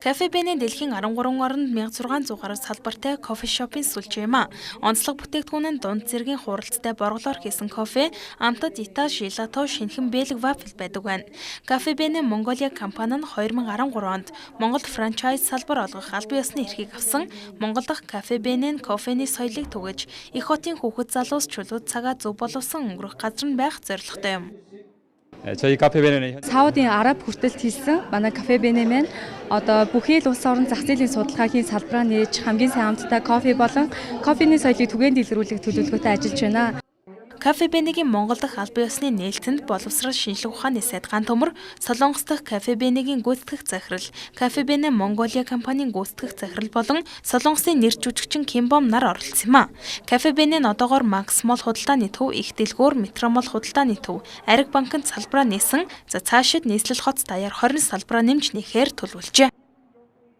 Кафе Бене дэлхийн 13 оронд 1600-аар салбартай кофе шопын сүлжээ юм а. Онцлог бүтээгдэхүүн нь дунд зэргийн хуралцтай борголоор хийсэн кофе, амтад Итали желато, шинэхэн бэлэг вафл байдаг байна. Кафе Бене Монголиа компани нь 2013 онд Монголд франчайз салбар олгох албан ёсны эрхийг авсан. Монгол дахь Кафе Бенен кофений соёлыг түгэж, их хотын хүүхэд залуус чулууд цагаа зөв боловсон өнгөрөх газар нь байх зорилготой юм. 저희 카페베네는 Саудын Араб хүртэлд хийсэн манай кафе бенэ маань одоо бүхий л улс орон зах зээлийн судалгаагийн салбараа нээж хамгийн сайн амттай кофе болон кофений соёлыг түгээн дэлгэрүүлэх төлөвлөгөөтэй ажиллаж байна. Кафе Бенегийн Монгол дахь албан ёсны нээлтэнд боловсрал шинжилгээ ухааны сайдгаан төмөр, Солонгос дахь Кафе Бенегийн гүйцэтгэх захирал, Кафе Бене Монголиа компанийн гүйцэтгэх захирал болон Солонгосын нэр жүжигчин Кимбом нар оролцсон юм а. Кафе Бене нь одоогоор Макс Молл худалдааны төв, их дэлгүүр, Метромол худалдааны төв, Ариг банкнд салбараа нээсэн, цаашид нийслэл хотс даяар 20 салбараа нэмж нэхээр төлөвлөжээ.